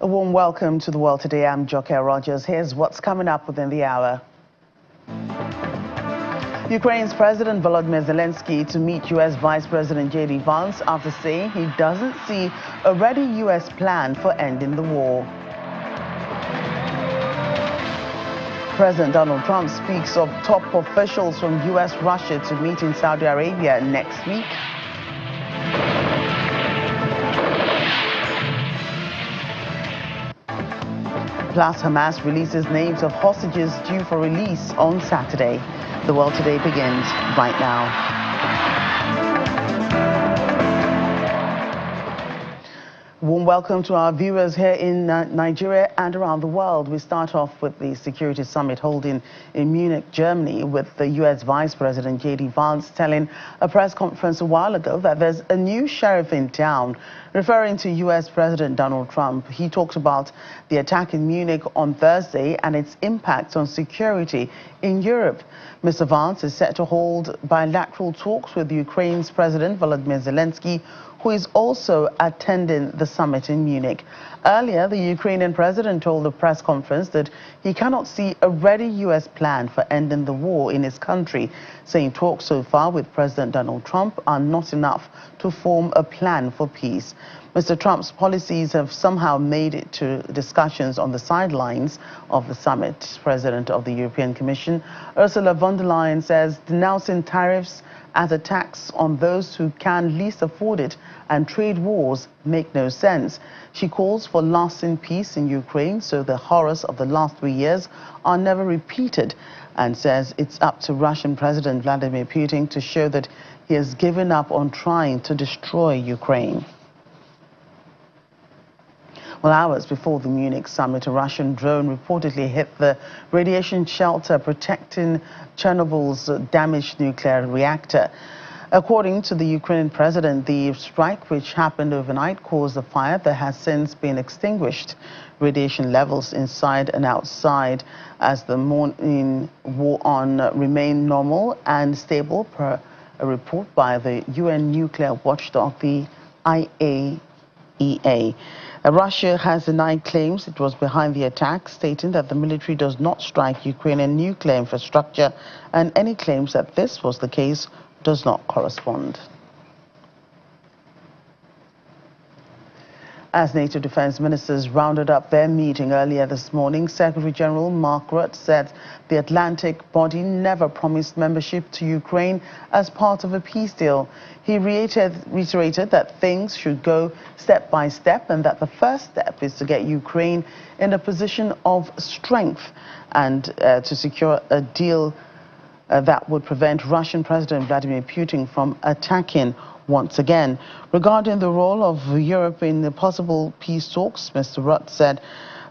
A warm welcome to the world today. I'm Joke Rogers. Here's what's coming up within the hour. Ukraine's President Volodymyr Zelensky to meet U.S. Vice President J.D. Vance after saying he doesn't see a ready U.S. plan for ending the war. President Donald Trump speaks of top officials from U.S. Russia to meet in Saudi Arabia next week. Plus, Hamas releases names of hostages due for release on Saturday. The World Today begins right now. Warm welcome to our viewers here in Nigeria and around the world. We start off with the Security Summit holding in Munich, Germany, with the U.S. Vice President J.D. Vance telling a press conference a while ago that there's a new sheriff in town. Referring to U.S. President Donald Trump, he talked about the attack in Munich on Thursday and its impact on security in Europe. Mr. Vance is set to hold bilateral talks with Ukraine's President Volodymyr Zelensky, who is also attending the summit in Munich. Earlier, the Ukrainian president told the press conference that he cannot see a ready U.S. plan for ending the war in his country, saying talks so far with President Donald Trump are not enough to form a plan for peace. Mr. Trump's policies have somehow made it to discussions on the sidelines of the summit. President of the European Commission, Ursula von der Leyen, says denouncing tariffs as a tax on those who can least afford it and trade wars make no sense. She calls for lasting peace in Ukraine so the horrors of the last 3 years are never repeated, and says it's up to Russian President Vladimir Putin to show that he has given up on trying to destroy Ukraine. Well, hours before the Munich summit, a Russian drone reportedly hit the radiation shelter protecting Chernobyl's damaged nuclear reactor. According to the Ukrainian president, the strike, which happened overnight, caused a fire that has since been extinguished. Radiation levels inside and outside as the morning wore on remain normal and stable, per a report by the UN nuclear watchdog, the IAEA. Russia has denied claims it was behind the attack, stating that the military does not strike Ukrainian nuclear infrastructure, and any claims that this was the case does not correspond. As NATO defense ministers rounded up their meeting earlier this morning, Secretary General Mark Rutte said the Atlantic body never promised membership to Ukraine as part of a peace deal. He reiterated that things should go step by step and that the first step is to get Ukraine in a position of strength and to secure a deal that would prevent Russian President Vladimir Putin from attacking once again. Regarding the role of Europe in the possible peace talks, Mr. Rutte said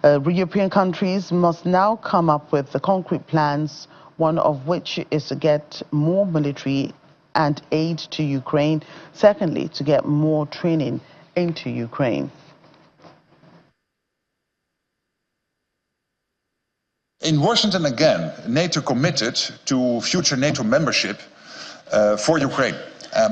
European countries must now come up with the concrete plans, one of which is to get more military and aid to Ukraine. Secondly, to get more training into Ukraine. In Washington again, NATO committed to future NATO membership for Ukraine.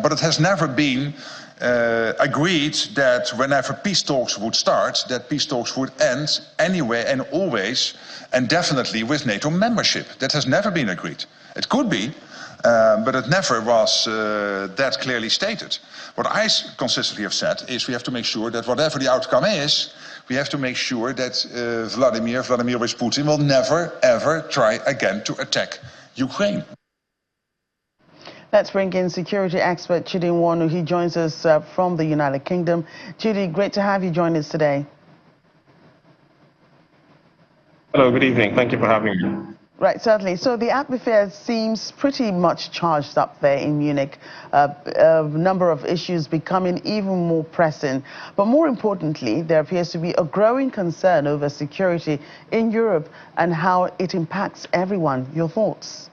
But it has never been agreed that whenever peace talks would start, that peace talks would end anyway and always and definitely with NATO membership. That has never been agreed. It could be, but it never was that clearly stated. What I consistently have said is we have to make sure that whatever the outcome is, we have to make sure that Vladimir Putin will never, ever try again to attack Ukraine. Let's bring in security expert Chidi Nwonu. He joins us from the United Kingdom. Chidi, great to have you join us today. Hello, good evening. Thank you for having me. Right, certainly. So the atmosphere seems pretty much charged up there in Munich. A number of issues becoming even more pressing. But more importantly, there appears to be a growing concern over security in Europe and how it impacts everyone. Your thoughts?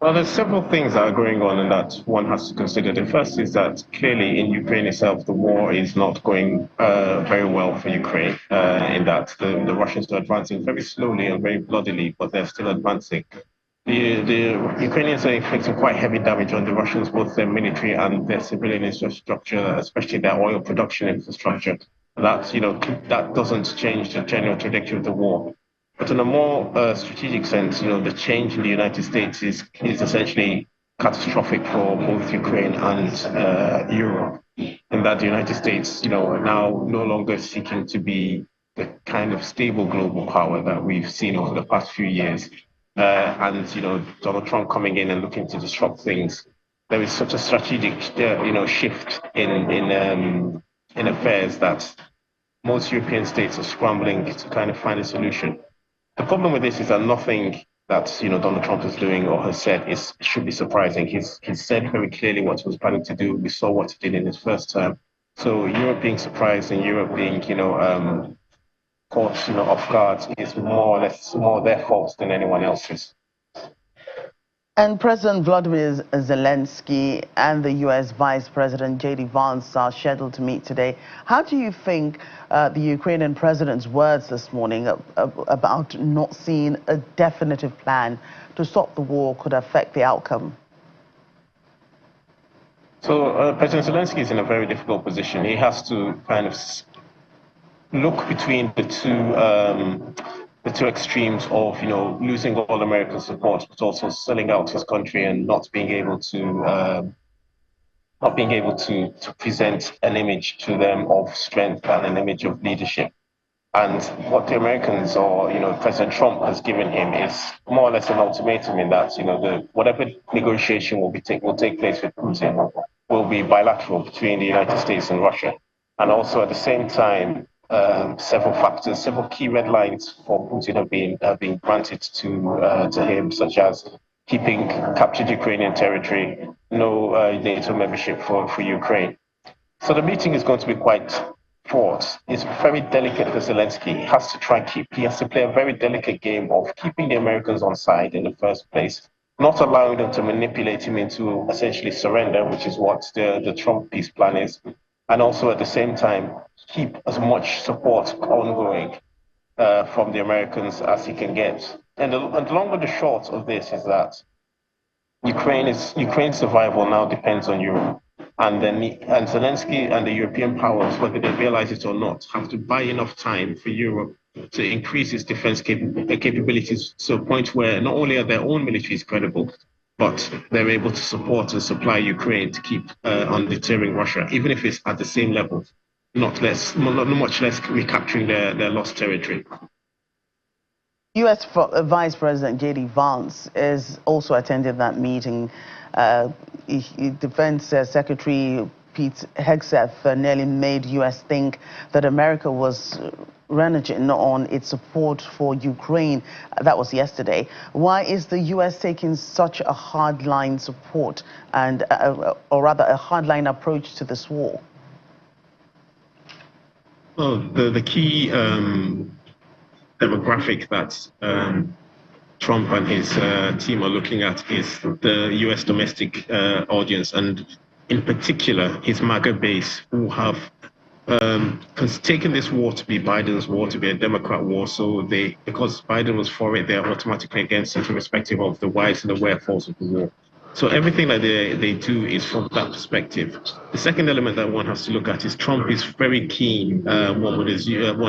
Well, there's several things that are going on and that one has to consider. The first is that clearly in Ukraine itself, the war is not going very well for Ukraine in that the Russians are advancing very slowly and very bloodily, but they're still advancing. the Ukrainians are inflicting quite heavy damage on the Russians, both their military and their civilian infrastructure, especially their oil production infrastructure. That doesn't change the general trajectory of the war. But in a more strategic sense, the change in the United States is essentially catastrophic for both Ukraine and Europe. In that the United States, are now no longer seeking to be the kind of stable global power that we've seen over the past few years. Donald Trump coming in and looking to disrupt things. There is such a strategic, shift in affairs that most European states are scrambling to kind of find a solution. The problem with this is that nothing that Donald Trump is doing or has said should be surprising. He's said very clearly what he was planning to do. We saw what he did in his first term. So Europe being surprised and Europe being caught off guard is more or less more their fault than anyone else's. And President Volodymyr Zelensky and the U.S. Vice President J.D. Vance are scheduled to meet today. How do you think the Ukrainian president's words this morning about not seeing a definitive plan to stop the war could affect the outcome? So President Zelensky is in a very difficult position. He has to kind of look between the two extremes of losing all American support, but also selling out his country and not being able to present an image to them of strength and an image of leadership. And what the Americans or President Trump has given him is more or less an ultimatum in that whatever negotiation will take place with Putin will be bilateral between the United States and Russia, and also at the same time. Several key red lines for Putin have been granted to him, such as keeping captured Ukrainian territory, no NATO membership for Ukraine. So the meeting is going to be quite fraught. It's very delicate for Zelensky. He has to play a very delicate game of keeping the Americans on side in the first place, not allowing them to manipulate him into essentially surrender, which is what the Trump peace plan is, and also at the same time keep as much support ongoing from the Americans as he can get. And the long and the short of this is that Ukraine's survival now depends on Europe. And Zelensky and the European powers, whether they realize it or not, have to buy enough time for Europe to increase its defense capabilities to a point where not only are their own militaries credible, but they're able to support and supply Ukraine to keep on deterring Russia, even if it's at the same level, not much less recapturing their lost territory. U.S. Vice President J.D. Vance is also attending that meeting. Defense Secretary Pete Hegseth nearly made U.S. think that America was reneging on its support for Ukraine. That was yesterday. Why is the U.S. taking such a hardline support and, or rather, a hardline approach to this war? Well, the key demographic that Trump and his team are looking at is the U.S. domestic audience, and in particular his MAGA base, who have taken this war to be Biden's war, to be a Democrat war. So because Biden was for it, they're automatically against it, irrespective of the whys and the wherefores of the war. So everything that they do is from that perspective. The second element that one has to look at is Trump is very keen, one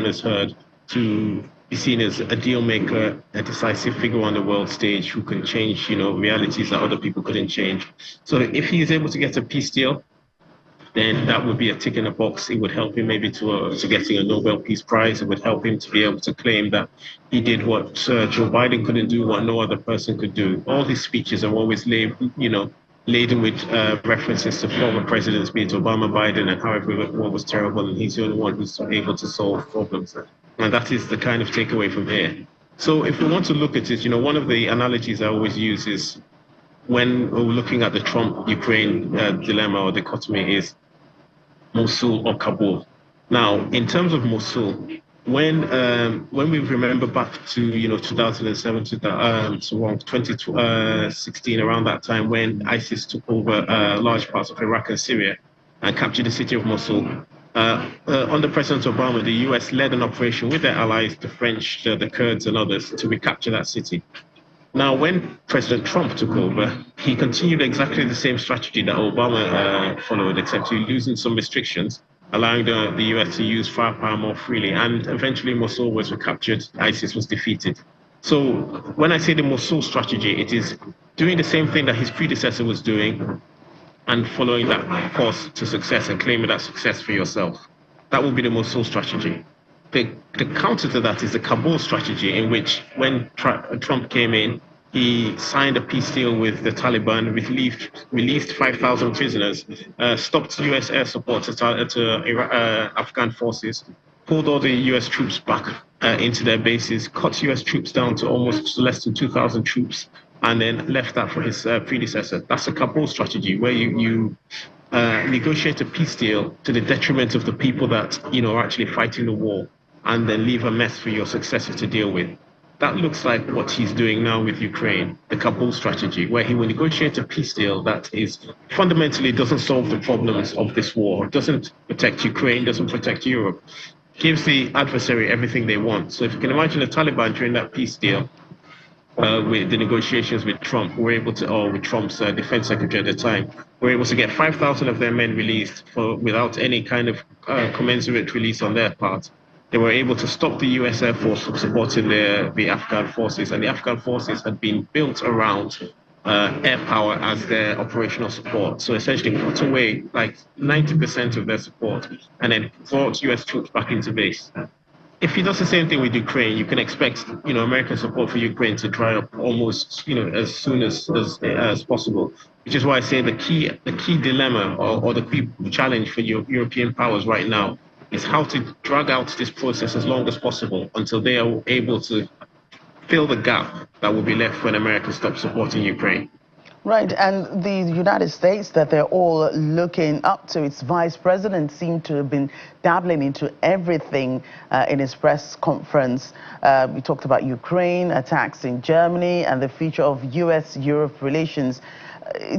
has heard, to be seen as a deal maker, a decisive figure on the world stage who can change, realities that other people couldn't change. So if he is able to get a peace deal, then that would be a tick in the box. It would help him maybe to getting a Nobel Peace Prize. It would help him to be able to claim that he did what Joe Biden couldn't do, what no other person could do. All his speeches are always laden with references to former presidents, be it Obama, Biden, and how everyone was terrible, and he's the only one who's able to solve problems. And that is the kind of takeaway from here. So if we want to look at it, one of the analogies I always use is when we're looking at the Trump-Ukraine dilemma or dichotomy is Mosul or Kabul. Now, in terms of Mosul, when we remember back to 2007 to 2016, around that time when ISIS took over large parts of Iraq and Syria and captured the city of Mosul, under President Obama, the US led an operation with their allies, the French, the Kurds and others, to recapture that city. Now, when President Trump took over, he continued exactly the same strategy that Obama followed, except he losing some restrictions, allowing the US to use firepower more freely. And eventually, Mosul was recaptured, ISIS was defeated. So when I say the Mosul strategy, it is doing the same thing that his predecessor was doing and following that course to success and claiming that success for yourself. That will be the Mosul strategy. The counter to that is the Kabul strategy, in which when Trump came in, he signed a peace deal with the Taliban, released 5,000 prisoners, stopped US air support to Afghan forces, pulled all the US troops back into their bases, cut US troops down to almost less than 2,000 troops, and then left that for his predecessor. That's a Kabul strategy, where you negotiate a peace deal to the detriment of the people that are actually fighting the war, and then leave a mess for your successor to deal with. That looks like what he's doing now with Ukraine, the Kabul strategy, where he will negotiate a peace deal that is fundamentally doesn't solve the problems of this war, doesn't protect Ukraine, doesn't protect Europe, gives the adversary everything they want. So if you can imagine the Taliban during that peace deal, with the negotiations with Trump, were able to, or with Trump's defense secretary at the time, were able to get 5,000 of their men released without any kind of commensurate release on their part. They were able to stop the US Air Force from supporting the Afghan forces, and the Afghan forces had been built around air power as their operational support. So essentially put away like 90% of their support and then brought US troops back into base. If he does the same thing with Ukraine, you can expect, American support for Ukraine to dry up almost, as soon as possible. Which is why I say the key dilemma or the key challenge for European powers right now is how to drag out this process as long as possible until they are able to fill the gap that will be left when America stops supporting Ukraine. Right, and the United States that they're all looking up to, its vice president seemed to have been dabbling into everything in his press conference. We talked about Ukraine, attacks in Germany, and the future of US-Europe relations.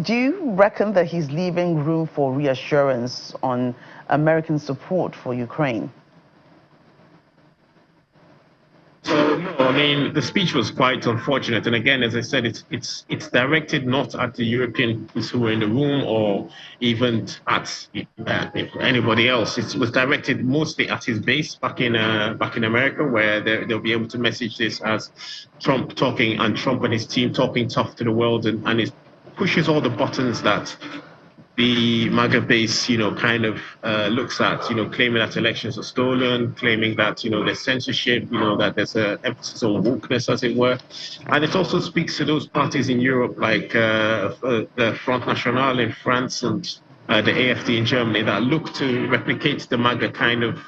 Do you reckon that he's leaving room for reassurance on American support for Ukraine? So no, I mean, the speech was quite unfortunate, and again, as I said, it's directed not at the Europeans who were in the room or even at anybody else. It was directed mostly at his base back in America, where they'll be able to message this as Trump and his team talking tough to the world, and it pushes all the buttons that the MAGA base, kind of looks at, claiming that elections are stolen, claiming that, there's censorship, that there's an emphasis on wokeness, as it were. And it also speaks to those parties in Europe, like the Front National in France and the AfD in Germany, that look to replicate the MAGA kind of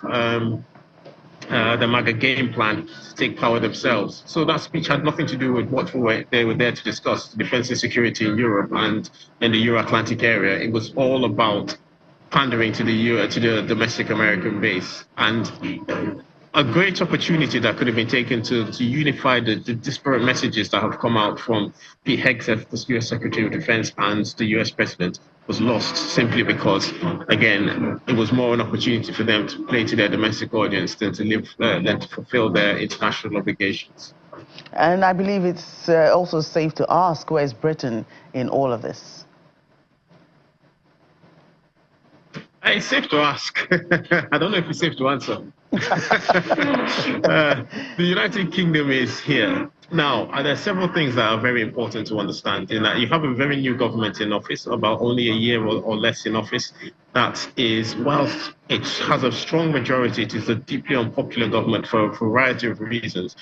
the MAGA game plan to take power themselves. So that speech had nothing to do with what they were there to discuss, defense and security in Europe and in the Euro-Atlantic area. It was all about pandering to the domestic American base. And a great opportunity that could have been taken to unify the disparate messages that have come out from Pete Hegseth, the US Secretary of Defense, and the US President was lost simply because, again, it was more an opportunity for them to play to their domestic audience than to fulfill their international obligations. And I believe it's also safe to ask, where is Britain in all of this? It's safe to ask. I don't know if it's safe to answer. The United Kingdom is here. Now, there are several things that are very important to understand. In that you have a very new government in office, about only a year or less in office. That is, whilst it has a strong majority, it is a deeply unpopular government for a variety of reasons.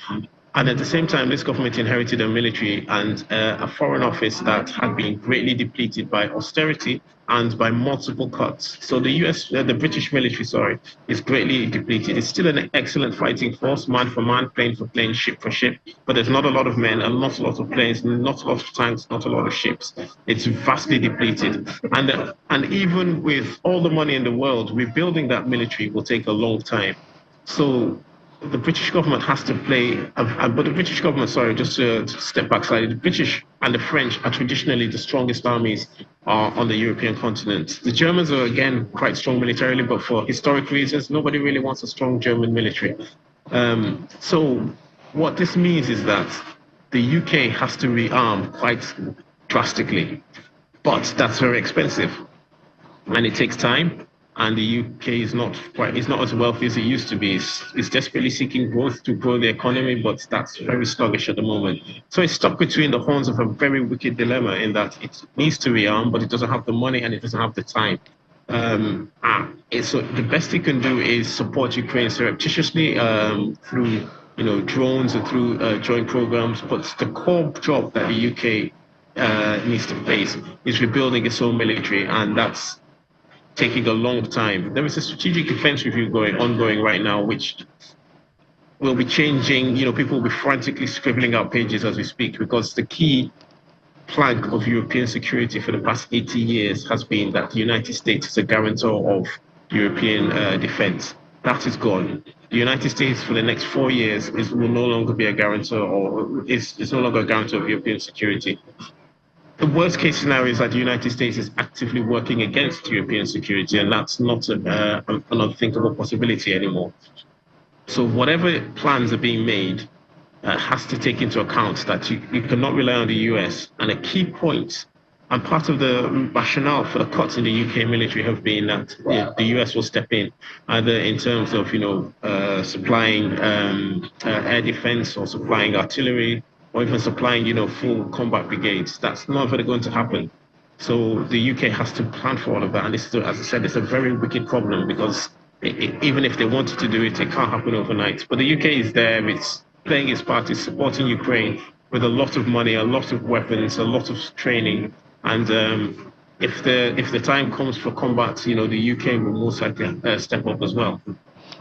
And at the same time, this government inherited a military and a foreign office that had been greatly depleted by austerity and by multiple cuts. So the British military, is greatly depleted. It's still an excellent fighting force, man for man, plane for plane, ship for ship. But there's not a lot of men, and not a lot of planes, not a lot of tanks, not a lot of ships. It's vastly depleted. And even with all the money in the world, rebuilding that military will take a long time. So the British government has to play, but the British government, just to step back slightly, the British and the French are traditionally the strongest armies on the European continent. The Germans are, again, quite strong militarily, but for historic reasons, nobody really wants a strong German military. So what this means is that the UK has to rearm quite drastically, but that's very expensive and it takes time. And the UK is not as wealthy as it used to be. It's desperately seeking growth to grow the economy, but that's very sluggish at the moment. So it's stuck between the horns of a very wicked dilemma in that it needs to rearm, but it doesn't have the money and it doesn't have the time. So the best it can do is support Ukraine surreptitiously through drones and through joint programs. But the core job that the UK needs to face is rebuilding its own military, and that's taking a long time. There is a strategic defense review ongoing right now, which will be changing. People will be frantically scribbling out pages as we speak, because the key plank of European security for the past 80 years has been that the United States is a guarantor of European defense. That is gone. The United States for the next 4 years will no longer be a guarantor, or is no longer a guarantor of European security. The worst case scenario is that the United States is actively working against European security, and that's not an unthinkable possibility anymore. So whatever plans are being made has to take into account that you cannot rely on the US. And a key point, and part of the rationale for the cuts in the UK military have been that the US will step in, either in terms of supplying air defense or supplying artillery, or even supplying, full combat brigades. That's never going to happen. So the UK has to plan for all of that. And this, as I said, it's a very wicked problem, because even if they wanted to do it, it can't happen overnight. But the UK is there, it's playing its part, it's supporting Ukraine with a lot of money, a lot of weapons, a lot of training. And if the time comes for combat, the UK will most likely step up as well.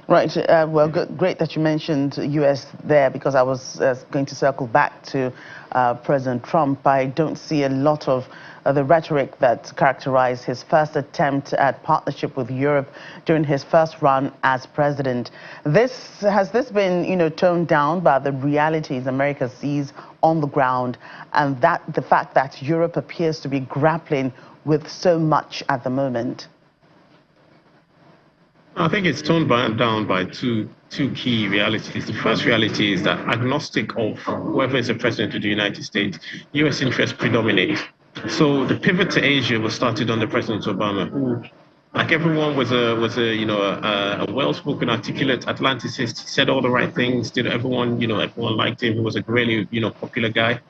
Right. Well, great that you mentioned U.S. there, because I was going to circle back to President Trump. I don't see a lot of the rhetoric that characterized his first attempt at partnership with Europe during his first run as president. Has this been, toned down by the realities America sees on the ground, and that the fact that Europe appears to be grappling with so much at the moment? I think it's toned down by two key realities. The first reality is that, agnostic of whoever is the president of the United States, U.S. interests predominate. So the pivot to Asia was started under President Obama, who, like everyone, was a well-spoken, articulate Atlanticist. He said all the right things. Everyone liked him. He was a really popular guy.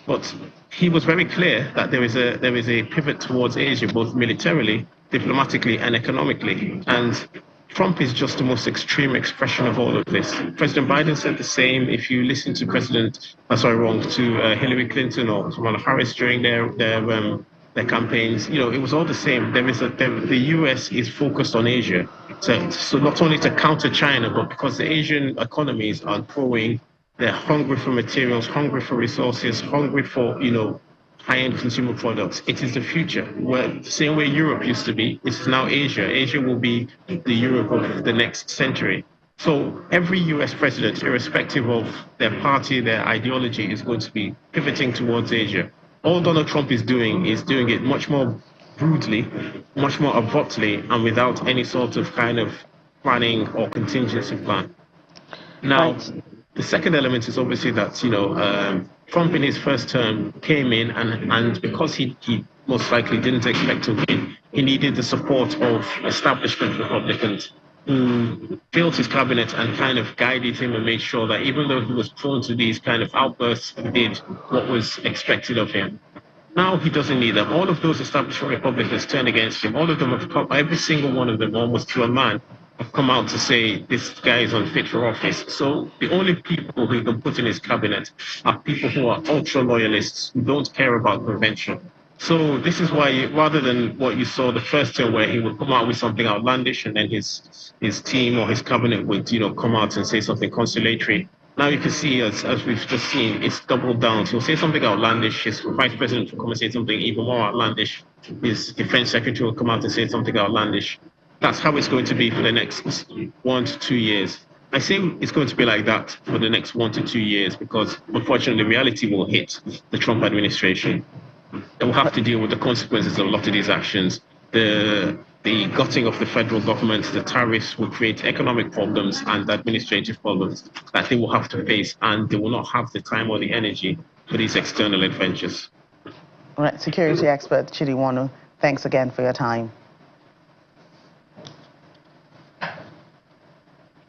But he was very clear that there is a pivot towards Asia, both militarily, diplomatically, and economically. And Trump is just the most extreme expression of all of this. President Biden said the same. If you listen to Hillary Clinton or Kamala Harris during their campaigns, it was all the same. The U.S. is focused on Asia, so not only to counter China, but because the Asian economies are growing, they're hungry for materials, hungry for resources, hungry for high-end consumer products. It is the future. The same way Europe used to be, it's now Asia. Asia will be the Europe of the next century. So every US president, irrespective of their party, their ideology, is going to be pivoting towards Asia. All Donald Trump is doing it much more brutally, much more abruptly, and without any sort of kind of planning or contingency plan. Now, the second element is obviously that, Trump in his first term came in, and because he most likely didn't expect to win, he needed the support of establishment Republicans who built his cabinet and kind of guided him and made sure that even though he was prone to these kind of outbursts, he did what was expected of him. Now he doesn't need them. All of those establishment Republicans turned against him. All of them have come, every single one of them, almost to a man, have come out to say this guy is unfit for office. So the only people who he can put in his cabinet are people who are ultra loyalists, who don't care about convention. So this is why, rather than what you saw the first term, where he would come out with something outlandish and then his team or his cabinet would come out and say something conciliatory, now you can see, as we've just seen, it's doubled down. He'll say something outlandish, his vice president will come and say something even more outlandish, his defense secretary will come out and say something outlandish. That's how it's going to be for the next 1 to 2 years. I say it's going to be like that for the next 1 to 2 years because, unfortunately, reality will hit the Trump administration. They will have to deal with the consequences of a lot of these actions. The gutting of the federal government, the tariffs will create economic problems and administrative problems that they will have to face, and they will not have the time or the energy for these external adventures. All right, security expert Chidi Wanu, thanks again for your time.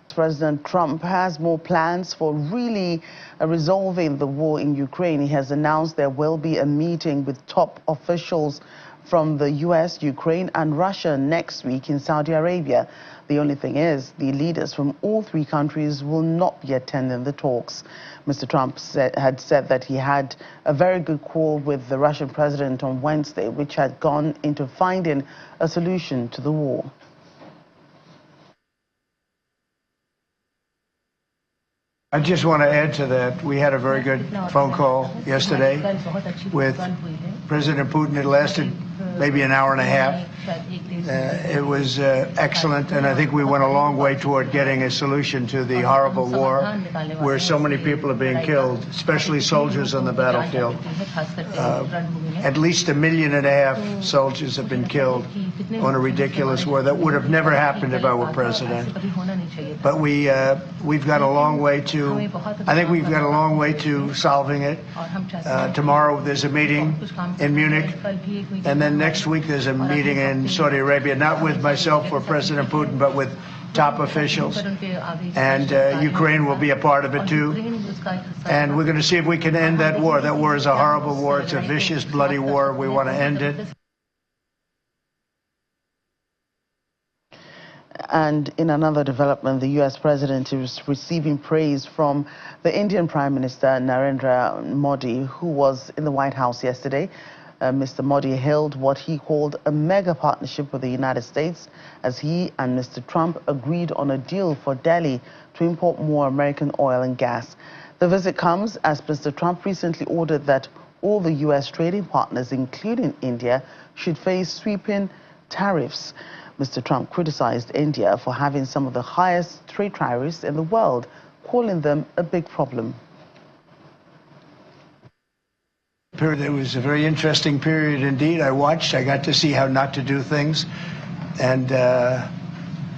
President Trump has more plans for really resolving the war in Ukraine. He has announced there will be a meeting with top officials from the US, Ukraine and Russia next week in Saudi Arabia. The only thing is, the leaders from all three countries will not be attending the talks. Mr. Trump had said that he had a very good call with the Russian president on Wednesday, which had gone into finding a solution to the war. I just want to add to that. We had a very good phone call yesterday with President Putin. It lasted maybe an hour and a half. It was excellent, and I think we went a long way toward getting a solution to the horrible war where so many people are being killed, especially soldiers on the battlefield. At least 1.5 million soldiers have been killed on a ridiculous war. That would have never happened if I were president. But we've got a long way to, I think we've got a long way to solving it. Tomorrow there's a meeting in Munich, and then next week there's a meeting in Saudi Arabia, not with myself or President Putin, but with top officials. And Ukraine will be a part of it too. And we're going to see if we can end that war. That war is a horrible war. It's a vicious, bloody war. We want to end it. And in another development, the U.S. president is receiving praise from the Indian Prime Minister Narendra Modi, who was in the White House yesterday. Mr. Modi hailed what he called a mega partnership with the United States as he and Mr. Trump agreed on a deal for Delhi to import more American oil and gas. The visit comes as Mr. Trump recently ordered that all the U.S. trading partners, including India, should face sweeping tariffs. Mr. Trump criticized India for having some of the highest trade tariffs in the world, calling them a big problem. It was a very interesting period indeed. I got to see how not to do things. And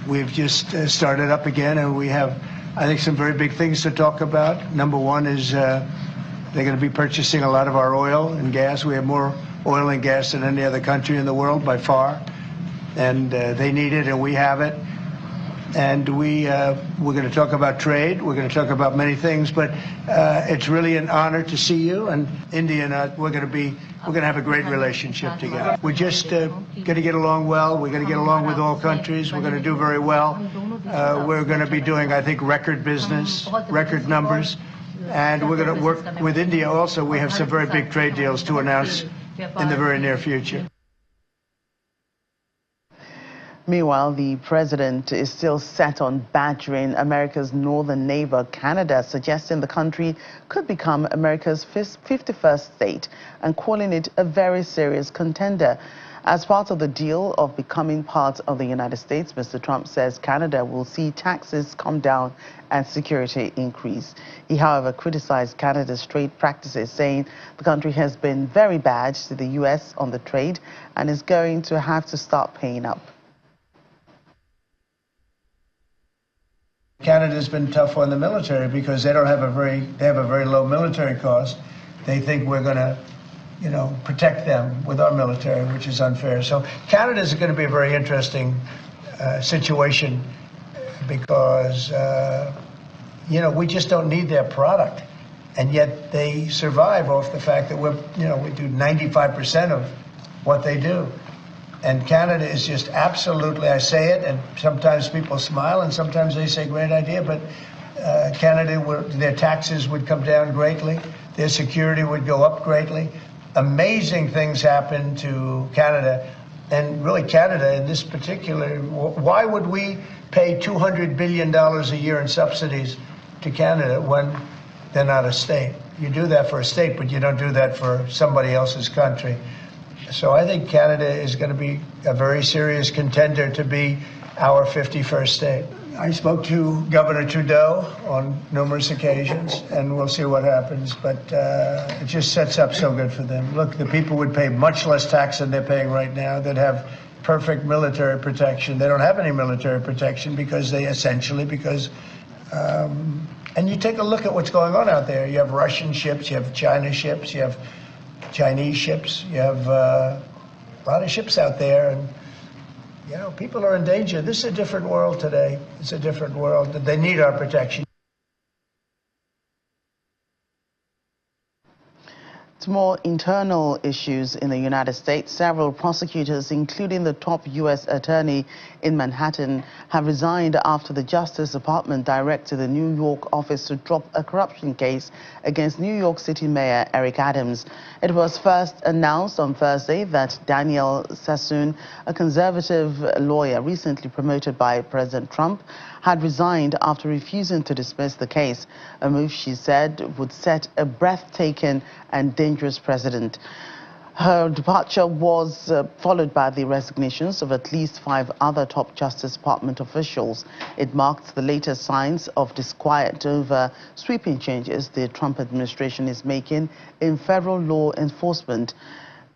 we've just started up again, and we have, I think, some very big things to talk about. Number one is they're going to be purchasing a lot of our oil and gas. We have more oil and gas than any other country in the world by far. And they need it, and we have it. And we're going to talk about trade. We're going to talk about many things, but it's really an honor to see you. And India and I, we're going to have a great relationship together. We're just going to get along well. We're going to get along with all countries. We're going to do very well. We're going to be doing, I think, record business, record numbers, and we're going to work with India also. We have some very big trade deals to announce in the very near future. Meanwhile, the president is still set on badgering America's northern neighbor, Canada, suggesting the country could become America's 51st state and calling it a very serious contender. As part of the deal of becoming part of the United States, Mr. Trump says Canada will see taxes come down and security increase. He, however, criticized Canada's trade practices, saying the country has been very bad to the U.S. on the trade and is going to have to start paying up. Canada's been tough on the military because they have a very low military cost. They think we're going to, protect them with our military, which is unfair. So Canada is going to be a very interesting situation because, we just don't need their product. And yet they survive off the fact that we do 95% of what they do. And Canada is just absolutely, I say it, and sometimes people smile and sometimes they say, great idea, but Canada, their taxes would come down greatly, their security would go up greatly. Amazing things happen to Canada, and really Canada in this particular, why would we pay $200 billion a year in subsidies to Canada when they're not a state? You do that for a state, but you don't do that for somebody else's country. So I think Canada is going to be a very serious contender to be our 51st state. I spoke to Governor Trudeau on numerous occasions, and we'll see what happens. But it just sets up so good for them. Look, the people would pay much less tax than they're paying right now. They'd have perfect military protection. They don't have any military protection because And you take a look at what's going on out there. You have Russian ships, you have China ships, you have Chinese ships, you have a lot of ships out there, and you know, people are in danger. This is a different world today. It's a different world. They need our protection. To more internal issues in the United States, several prosecutors, including the top U.S. attorney in Manhattan, have resigned after the Justice Department directed the New York office to drop a corruption case against New York City Mayor Eric Adams. It was first announced on Thursday that Daniel Sassoon, a conservative lawyer recently promoted by President Trump, had resigned after refusing to dismiss the case, a move she said would set a breathtaking and dangerous precedent. Her departure was followed by the resignations of at least 5 other top Justice Department officials. It marked the latest signs of disquiet over sweeping changes the Trump administration is making in federal law enforcement.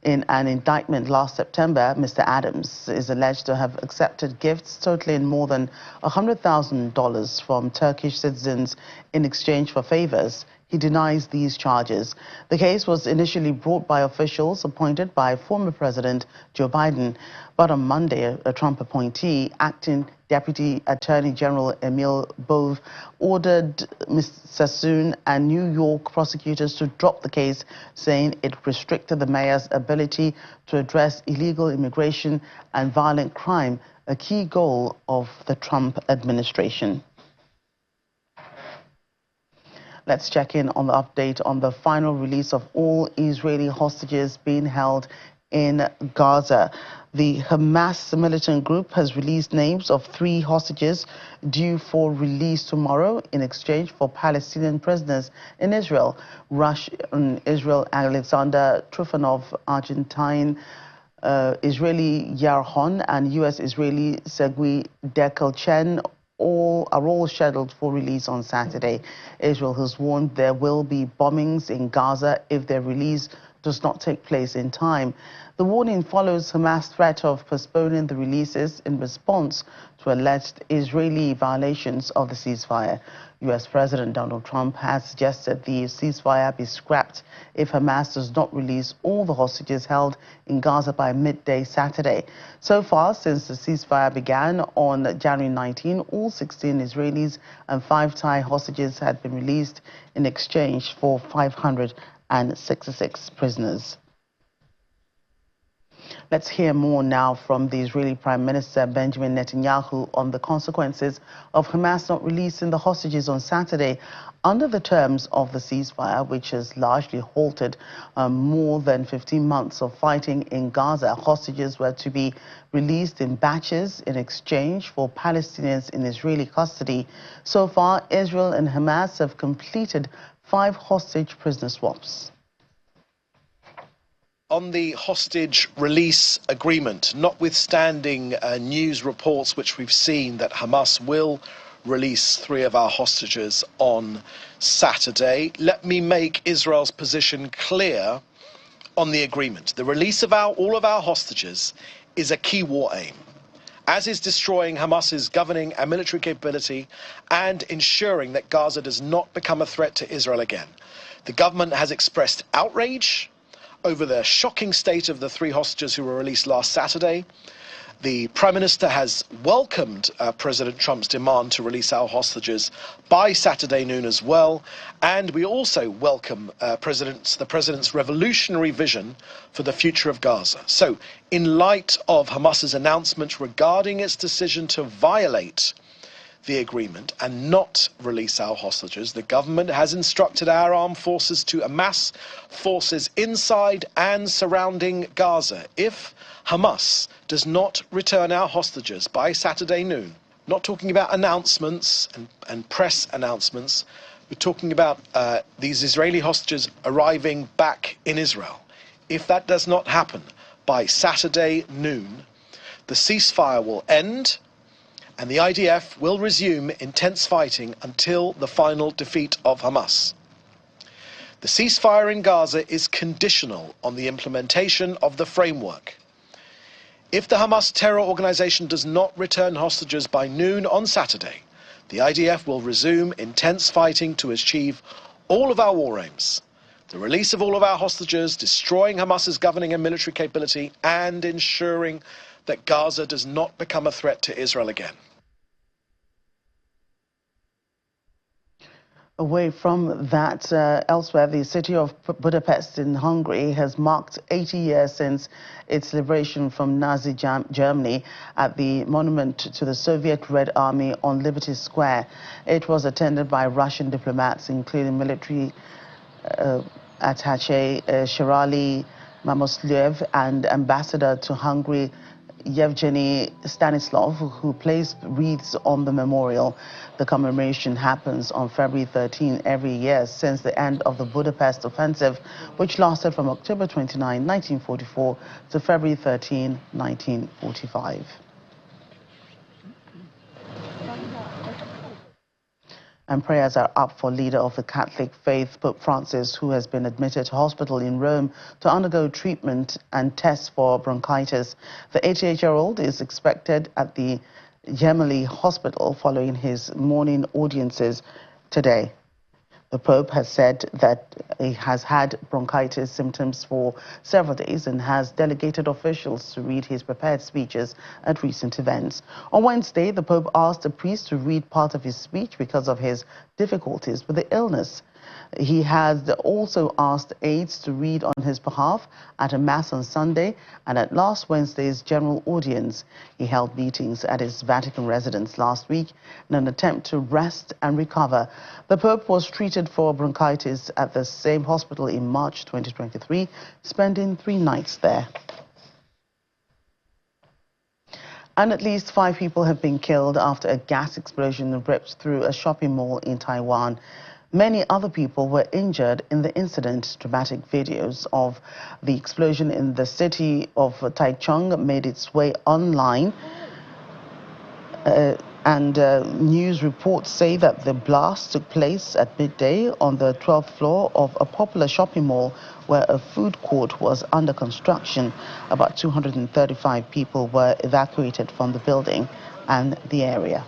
In an indictment last September, Mr. Adams is alleged to have accepted gifts totaling more than $100,000 from Turkish citizens in exchange for favors. He denies these charges. The case was initially brought by officials appointed by former President Joe Biden. But on Monday, a Trump appointee, acting Deputy Attorney General Emil Bove, ordered Ms. Sassoon and New York prosecutors to drop the case, saying it restricted the mayor's ability to address illegal immigration and violent crime, a key goal of the Trump administration. Let's check in on the update on the final release of all Israeli hostages being held in Gaza. The Hamas militant group has released names of 3 hostages due for release tomorrow in exchange for Palestinian prisoners in Israel. Russian Israel Alexander Trufanov, Argentine Israeli Yarhon, and U.S. Israeli Segui Dekelchen are all scheduled for release on Saturday. Israel has warned there will be bombings in Gaza if their release does not take place in time. The warning follows Hamas' threat of postponing the releases in response to alleged Israeli violations of the ceasefire. U.S. President Donald Trump has suggested the ceasefire be scrapped if Hamas does not release all the hostages held in Gaza by midday Saturday. So far, since the ceasefire began on January 19, all 16 Israelis and 5 Thai hostages had been released in exchange for 566 prisoners. Let's hear more now from the Israeli Prime Minister Benjamin Netanyahu on the consequences of Hamas not releasing the hostages on Saturday. Under the terms of the ceasefire, which has largely halted more than 15 months of fighting in Gaza, hostages were to be released in batches in exchange for Palestinians in Israeli custody. So far, Israel and Hamas have completed 5 hostage prisoner swaps. On the hostage release agreement, notwithstanding news reports which we've seen that Hamas will release 3 of our hostages on Saturday, let me make Israel's position clear on the agreement. The release of all of our hostages is a key war aim, as is destroying Hamas's governing and military capability and ensuring that Gaza does not become a threat to Israel again. The government has expressed outrage over the shocking state of the 3 hostages who were released last Saturday. The Prime Minister has welcomed President Trump's demand to release our hostages by Saturday noon as well. And we also welcome the President's revolutionary vision for the future of Gaza. So, in light of Hamas's announcement regarding its decision to violate the agreement and not release our hostages, the government has instructed our armed forces to amass forces inside and surrounding Gaza if Hamas does not return our hostages by Saturday noon. Not talking about announcements and press announcements, we're talking about these Israeli hostages arriving back in Israel. If that does not happen by Saturday noon, the ceasefire will end and the IDF will resume intense fighting until the final defeat of Hamas. The ceasefire in Gaza is conditional on the implementation of the framework. If the Hamas terror organization does not return hostages by noon on Saturday, The IDF will resume intense fighting to achieve all of our war aims: the release of all of our hostages, destroying Hamas's governing and military capability, and ensuring that Gaza does not become a threat to Israel again. Away from that, elsewhere, the city of Budapest in Hungary has marked 80 years since its liberation from Nazi Germany at the monument to the Soviet Red Army on Liberty Square. It was attended by Russian diplomats, including military attaché Shirali Mamoslev and ambassador to Hungary Yevgeny Stanislav, who placed wreaths on the memorial. The commemoration happens on February 13 every year since the end of the Budapest offensive, which lasted from October 29, 1944 to February 13, 1945. And prayers are up for leader of the Catholic faith, Pope Francis, who has been admitted to hospital in Rome to undergo treatment and tests for bronchitis. The 88-year-old is expected at the Gemelli Hospital following his morning audiences today. The Pope has said that he has had bronchitis symptoms for several days and has delegated officials to read his prepared speeches at recent events. On Wednesday, the Pope asked a priest to read part of his speech because of his difficulties with the illness. He has also asked aides to read on his behalf at a mass on Sunday and at last Wednesday's general audience. He held meetings at his Vatican residence last week in an attempt to rest and recover. The Pope was treated for bronchitis at the same hospital in March 2023, spending 3 nights there. And at least 5 people have been killed after a gas explosion ripped through a shopping mall in Taiwan. Many other people were injured in the incident. Dramatic videos of the explosion in the city of Taichung made its way online. News reports say that the blast took place at midday on the 12th floor of a popular shopping mall where a food court was under construction. About 235 people were evacuated from the building and the area.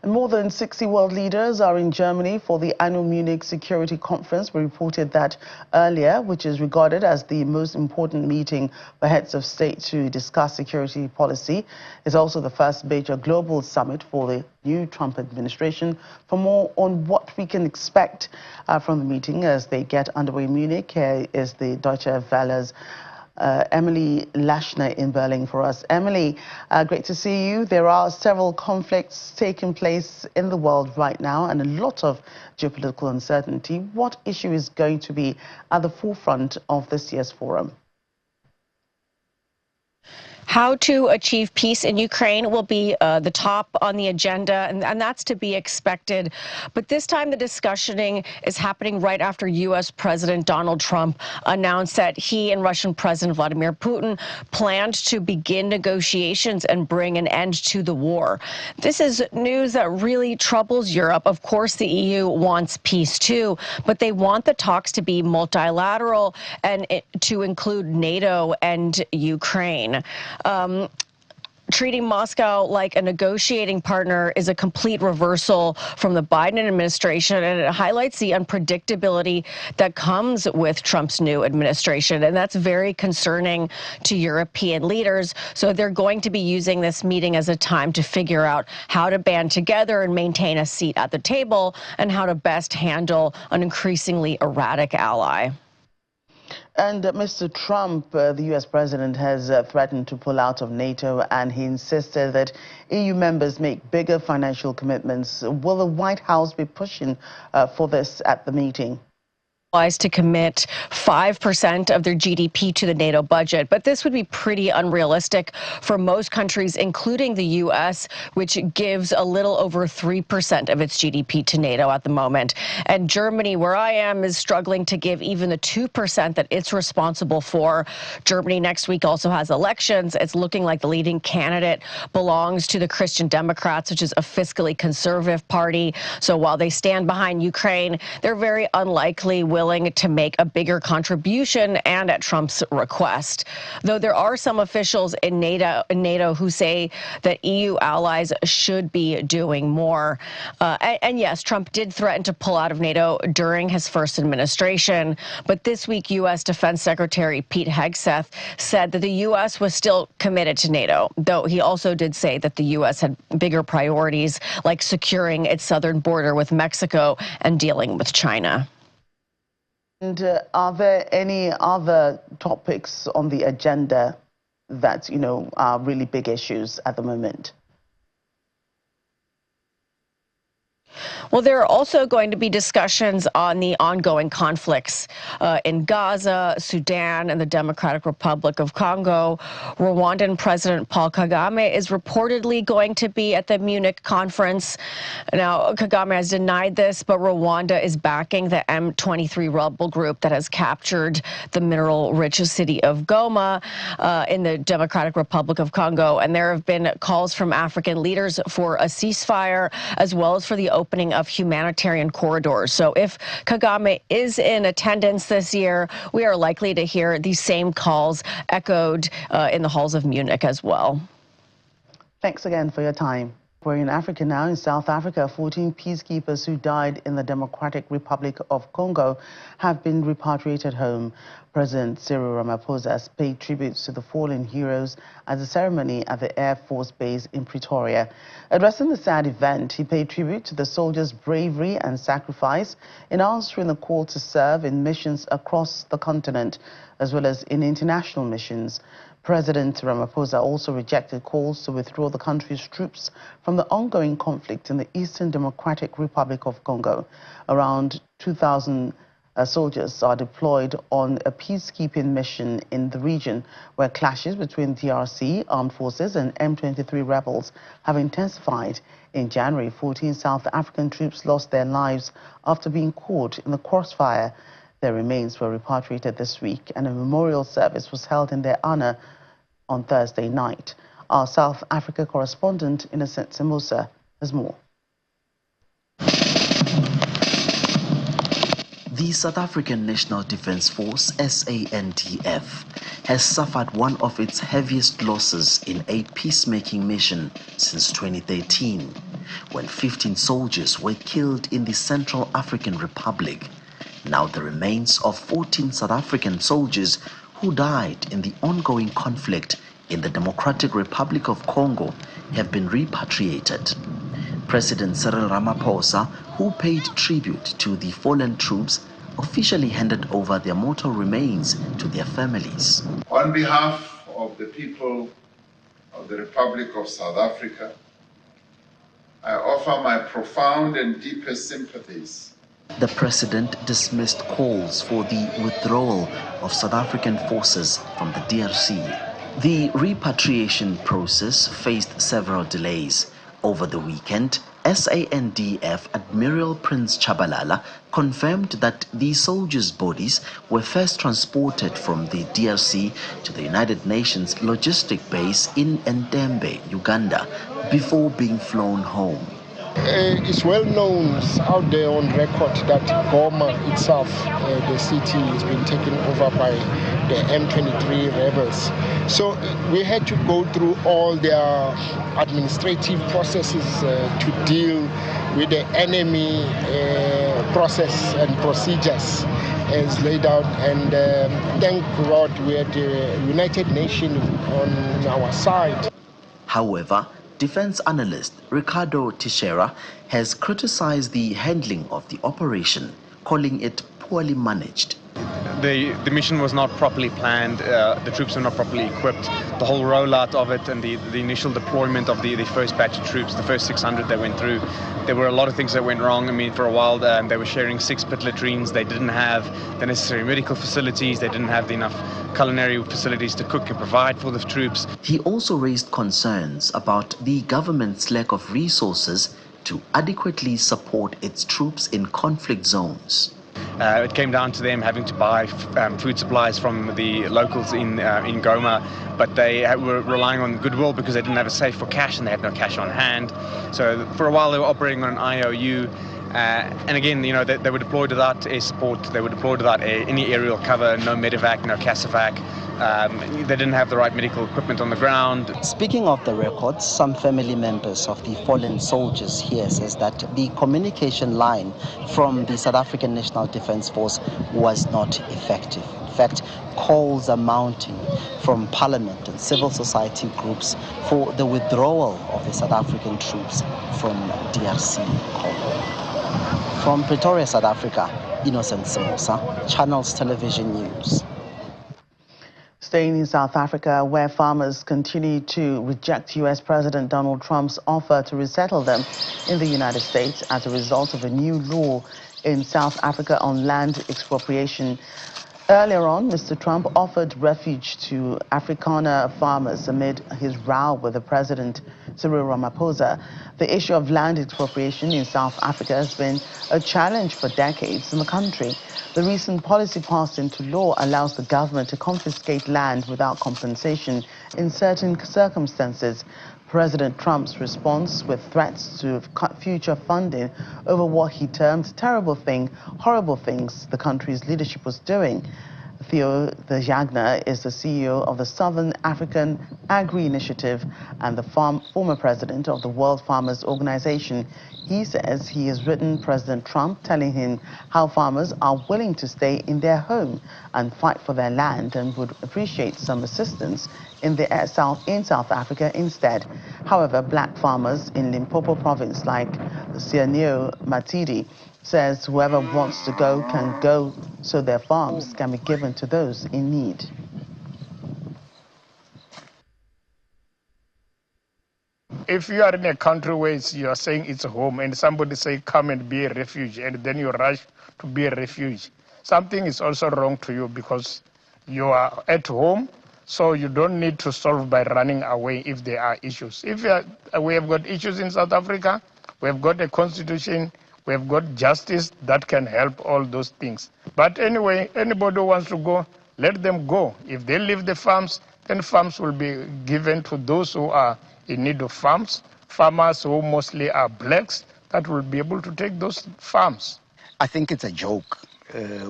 And more than 60 world leaders are in Germany for the annual Munich Security Conference. We reported that earlier, which is regarded as the most important meeting for heads of state to discuss security policy. It's also the first major global summit for the new Trump administration. For more on what we can expect from the meeting as they get underway in Munich, here is the Deutsche Welle's Emily Lashner in Berlin for us. Emily, great to see you. There are several conflicts taking place in the world right now and a lot of geopolitical uncertainty. What issue is going to be at the forefront of this year's forum? How to achieve peace in Ukraine will be the top on the agenda, and that's to be expected. But this time the discussioning is happening right after U.S. President Donald Trump announced that he and Russian President Vladimir Putin planned to begin negotiations and bring an end to the war. This is news that really troubles Europe. Of course, the EU wants peace too, but they want the talks to be multilateral and to include NATO and Ukraine. Treating Moscow like a negotiating partner is a complete reversal from the Biden administration, and it highlights the unpredictability that comes with Trump's new administration, and that's very concerning to European leaders. So they're going to be using this meeting as a time to figure out how to band together and maintain a seat at the table and how to best handle an increasingly erratic ally. And Mr. Trump, the U.S. president, has threatened to pull out of NATO, and he insisted that EU members make bigger financial commitments. Will the White House be pushing for this at the meeting? To commit 5% of their GDP to the NATO budget, but this would be pretty unrealistic for most countries, including the U.S., which gives a little over 3% of its GDP to NATO at the moment. And Germany, where I am, is struggling to give even the 2% that it's responsible for. Germany next week also has elections. It's looking like the leading candidate belongs to the Christian Democrats, which is a fiscally conservative party. So while they stand behind Ukraine, they're very unlikely will willing to make a bigger contribution and at Trump's request. Though there are some officials in NATO who say that EU allies should be doing more. And yes, Trump did threaten to pull out of NATO during his first administration. But this week, U.S. Defense Secretary Pete Hegseth said that the U.S. was still committed to NATO, though he also did say that the U.S. had bigger priorities like securing its southern border with Mexico and dealing with China. And are there any other topics on the agenda that, are really big issues at the moment? Well, there are also going to be discussions on the ongoing conflicts in Gaza, Sudan, and the Democratic Republic of Congo. Rwandan President Paul Kagame is reportedly going to be at the Munich conference. Now, Kagame has denied this, but Rwanda is backing the M23 rebel group that has captured the mineral-rich city of Goma in the Democratic Republic of Congo. And there have been calls from African leaders for a ceasefire, as well as for the opening of humanitarian corridors. So if Kagame is in attendance this year, we are likely to hear these same calls echoed in the halls of Munich as well. Thanks again for your time. We're in Africa now. In South Africa, 14 peacekeepers who died in the Democratic Republic of Congo have been repatriated home. President Cyril Ramaphosa has paid tributes to the fallen heroes at a ceremony at the Air Force Base in Pretoria. Addressing the sad event, he paid tribute to the soldiers' bravery and sacrifice in answering the call to serve in missions across the continent, as well as in international missions. President Ramaphosa also rejected calls to withdraw the country's troops from the ongoing conflict in the Eastern Democratic Republic of Congo. Around 2,000 soldiers are deployed on a peacekeeping mission in the region, where clashes between DRC armed forces and M23 rebels have intensified. In January, 14 South African troops lost their lives after being caught in the crossfire. Their remains were repatriated this week, and a memorial service was held in their honor on Thursday night. Our South Africa correspondent, Innocent Samusa, has more. The South African National Defence Force, SANDF, has suffered one of its heaviest losses in a peacemaking mission since 2013, when 15 soldiers were killed in the Central African Republic. Now the remains of 14 South African soldiers who died in the ongoing conflict in the Democratic Republic of Congo have been repatriated. President Cyril Ramaphosa, who paid tribute to the fallen troops, officially handed over their mortal remains to their families. On behalf of the people of the Republic of South Africa, I offer my profound and deepest sympathies. The president dismissed calls for the withdrawal of South African forces from the DRC. The repatriation process faced several delays. Over the weekend, SANDF Admiral Prince Chabalala confirmed that the soldiers' bodies were first transported from the DRC to the United Nations logistic base in Entebbe, Uganda, before being flown home. It's well known out there on record that Goma itself, the city, has been taken over by the M23 rebels. So we had to go through all their administrative processes to deal with the enemy process and procedures as laid out. And thank God we had the United Nations on our side. However, defense analyst Ricardo Teixeira has criticized the handling of the operation, calling it poorly managed. The mission was not properly planned, the troops were not properly equipped, the whole rollout of it and the initial deployment of the first batch of troops, the first 600 that went through, there were a lot of things that went wrong. I mean, for a while they were sharing 6 pit latrines, they didn't have the necessary medical facilities, they didn't have enough culinary facilities to cook and provide for the troops. He also raised concerns about the government's lack of resources to adequately support its troops in conflict zones. It came down to them having to buy food supplies from the locals in Goma, but they were relying on goodwill because they didn't have a safe for cash and they had no cash on hand. So for a while they were operating on an IOU. And again, you know, they were deployed without air support, they were deployed without any aerial cover, no medevac, no casevac. They didn't have the right medical equipment on the ground. Speaking of the records, some family members of the fallen soldiers here says that the communication line from the South African National Defence Force was not effective. In fact, calls are mounting from Parliament and civil society groups for the withdrawal of the South African troops from DRC Congo. From Pretoria, South Africa, Innocent Simosa, Channels Television News. Staying in South Africa, where farmers continue to reject U.S. President Donald Trump's offer to resettle them in the United States as a result of a new law in South Africa on land expropriation. Earlier on, Mr. Trump offered refuge to Afrikaner farmers amid his row with the president, Cyril Ramaphosa. The issue of land expropriation in South Africa has been a challenge for decades in the country. The recent policy passed into law allows the government to confiscate land without compensation in certain circumstances. President Trump's response with threats to cut future funding over what he termed horrible things the country's leadership was doing. Theo de Jager is the CEO of the Southern African Agri Initiative and the former president of the World Farmers Organization. He says he has written President Trump telling him how farmers are willing to stay in their home and fight for their land and would appreciate some assistance in South Africa instead. However, black farmers in Limpopo province like Sianeo Matidi says whoever wants to go can go so their farms can be given to those in need. If you are in a country where you are saying it's a home and somebody say come and be a refuge and then you rush to be a refuge, something is also wrong to you because you are at home, so you don't need to solve by running away if there are issues. If we have got issues in South Africa, we have got a constitution, we have got justice that can help all those things. But anyway, anybody who wants to go, let them go. If they leave the farms, then farms will be given to those who are in need of farms. Farmers who mostly are blacks that will be able to take those farms. I think it's a joke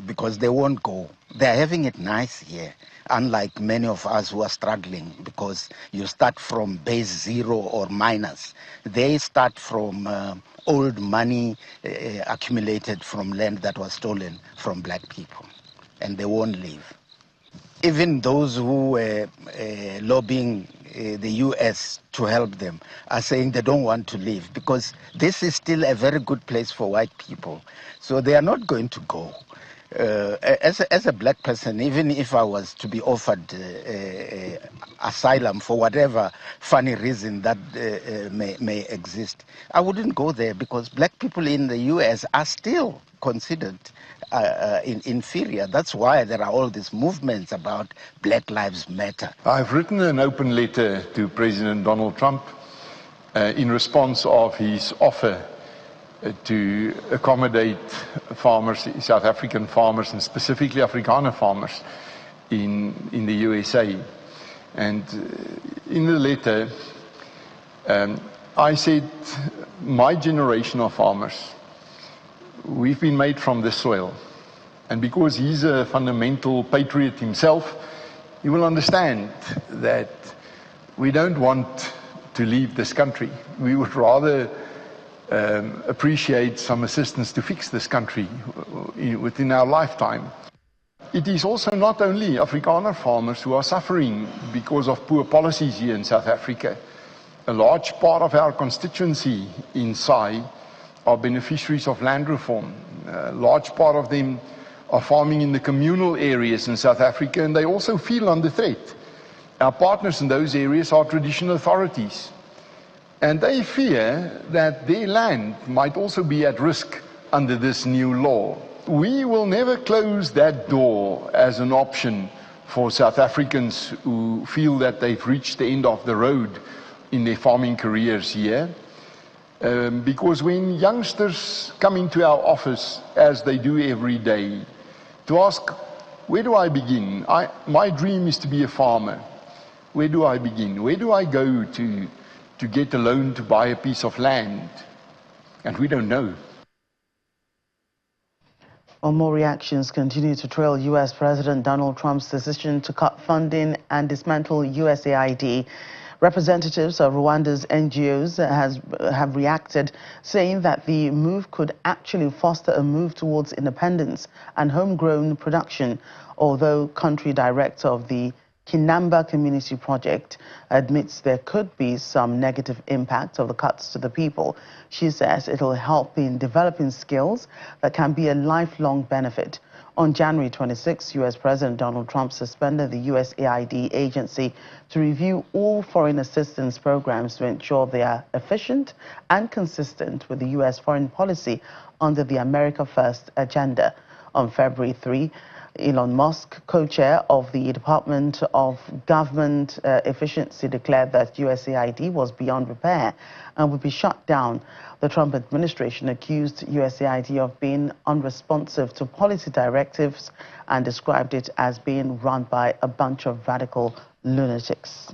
because they won't go. They're having it nice here, unlike many of us who are struggling because you start from base zero or minus. They start from old money accumulated from land that was stolen from black people, and they won't leave. Even those who were lobbying the US to help them are saying they don't want to leave because this is still a very good place for white people. So they are not going to go. As a black person, even if I was to be offered asylum for whatever funny reason that may exist, I wouldn't go there because black people in the US are still considered inferior. That's why there are all these movements about Black Lives Matter. I've written an open letter to President Donald Trump in response of his offer to accommodate farmers, South African farmers, and specifically Afrikaner farmers in the USA. And in the letter, I said, my generation of farmers, we've been made from the soil. And because he's a fundamental patriot himself, he will understand that we don't want to leave this country. We would rather appreciate some assistance to fix this country within our lifetime. It is also not only Afrikaner farmers who are suffering because of poor policies here in South Africa. A large part of our constituency in SAI are beneficiaries of land reform. A large part of them are farming in the communal areas in South Africa, and they also feel under threat. Our partners in those areas are traditional authorities, and they fear that their land might also be at risk under this new law. We will never close that door as an option for South Africans who feel that they've reached the end of the road in their farming careers here. Because when youngsters come into our office, as they do every day, to ask, where do I begin? My dream is to be a farmer. Where do I begin? Where do I go to get a loan to buy a piece of land? And we don't know. While more reactions continue to trail U.S. President Donald Trump's decision to cut funding and dismantle USAID, representatives of Rwanda's NGOs have reacted, saying that the move could actually foster a move towards independence and homegrown production, although country director of the Kinamba Community Project admits there could be some negative impact of the cuts to the people. She says it'll help in developing skills that can be a lifelong benefit. On January 26, U.S. President Donald Trump suspended the USAID agency to review all foreign assistance programs to ensure they are efficient and consistent with the U.S. foreign policy under the America First agenda. On February 3, Elon Musk, co-chair of the Department of Government Efficiency, declared that USAID was beyond repair and would be shut down. The Trump administration accused USAID of being unresponsive to policy directives and described it as being run by a bunch of radical lunatics.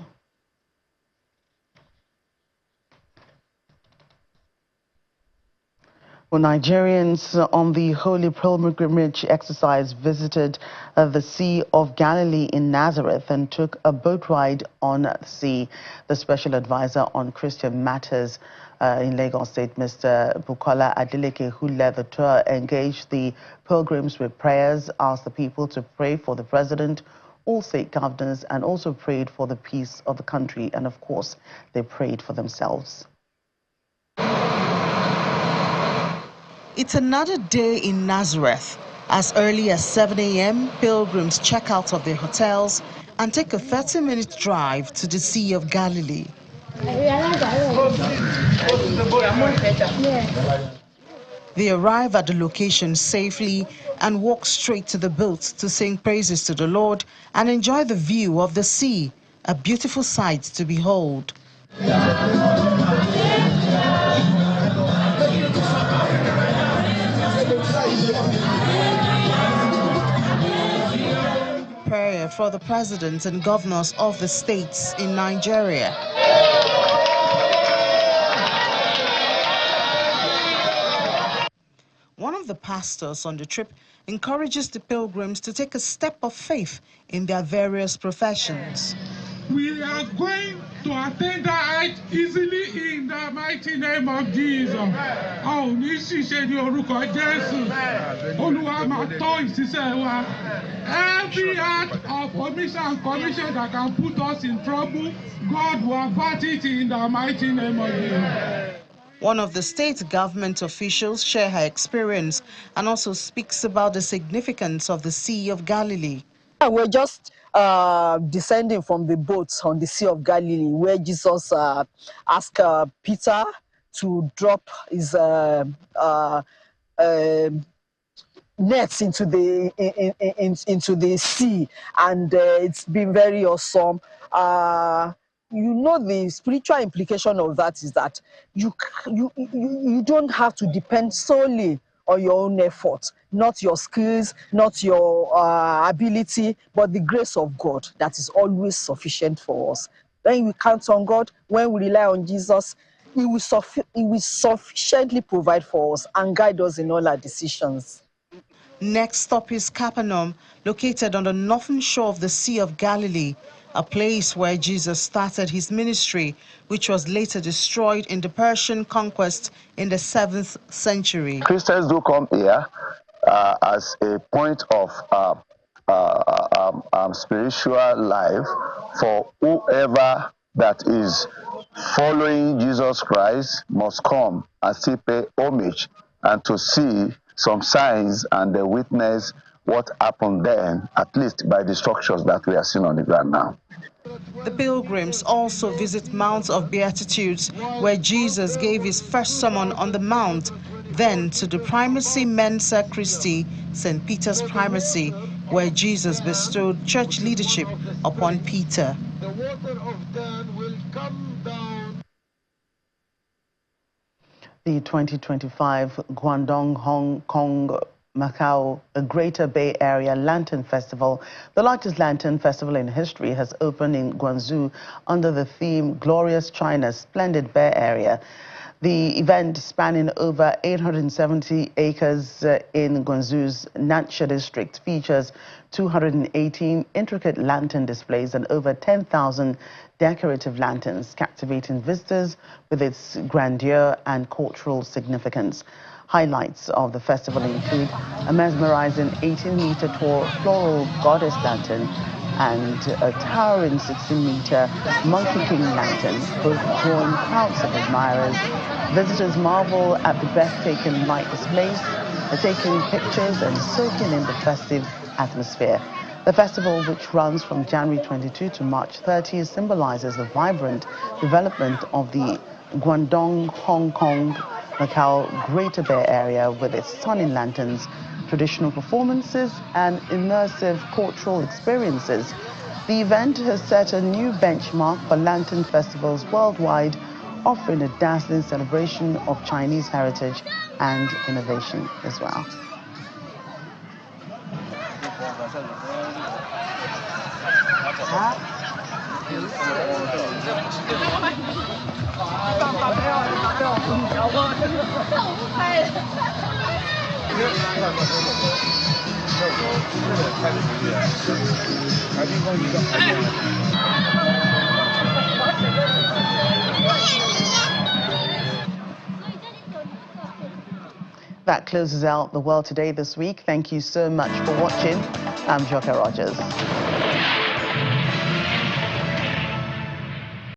Well, Nigerians on the Holy Pilgrimage exercise visited the Sea of Galilee in Nazareth and took a boat ride on the sea. The special advisor on Christian matters in Lagos State, Mr. Bukola Adeleke, who led the tour, engaged the pilgrims with prayers, asked the people to pray for the president, all state governors, and also prayed for the peace of the country. And of course, they prayed for themselves. It's another day in Nazareth. As early as 7 a.m., pilgrims check out of their hotels and take a 30-minute drive to the Sea of Galilee. They arrive at the location safely and walk straight to the boat to sing praises to the Lord and enjoy the view of the sea, a beautiful sight to behold. Prayer for the presidents and governors of the states in Nigeria. One of the pastors on the trip encourages the pilgrims to take a step of faith in their various professions. We are going to attain that easily in the mighty name of Jesus. Every act of omission and commission that can put us in trouble, God will avert it in the mighty name of Jesus. One of the state government officials share her experience and also speaks about the significance of the Sea of Galilee. We're just descending from the boats on the Sea of Galilee, where Jesus asked Peter to drop his nets into the sea, and it's been very awesome. You know, the spiritual implication of that is that you don't have to depend solely on your own effort, not your skills, not your ability, but the grace of God that is always sufficient for us. When we count on God, when we rely on Jesus, He will sufficiently provide for us and guide us in all our decisions. Next stop is Capernaum, located on the northern shore of the Sea of Galilee, a place where Jesus started his ministry, which was later destroyed in the Persian conquest in the 7th century. Christians do come here as a point of spiritual life for whoever that is following Jesus Christ must come and still pay homage and to see some signs and they witness what happened then, at least by the structures that we are seeing on the ground now. The pilgrims also visit Mount of Beatitudes, where Jesus gave his first sermon on the Mount, then to the Primacy Mensa Christi, St. Peter's Primacy, where Jesus bestowed church leadership upon Peter. The water of God will come down. The 2025 Guangdong Hong Kong Macau, a Greater Bay Area Lantern Festival, the largest lantern festival in history, has opened in Guangzhou under the theme Glorious China, Splendid Bay Area. The event, spanning over 870 acres in Guangzhou's Nansha district, features 218 intricate lantern displays and over 10,000 decorative lanterns, captivating visitors with its grandeur and cultural significance. Highlights of the festival include a mesmerizing 18-meter tall floral goddess lantern and a towering 16-meter Monkey King lantern, both drawing crowds of admirers. Visitors marvel at the breathtaking light displays, taking pictures and soaking in the festive atmosphere. The festival, which runs from January 22 to March 30, symbolizes the vibrant development of the Guangdong, Hong Kong, Macau Greater Bay Area with its stunning lanterns, traditional performances and immersive cultural experiences. The event has set a new benchmark for lantern festivals worldwide, offering a dazzling celebration of Chinese heritage and innovation as well. That closes out The World Today this week. Thank you so much for watching. I'm Joker Rogers.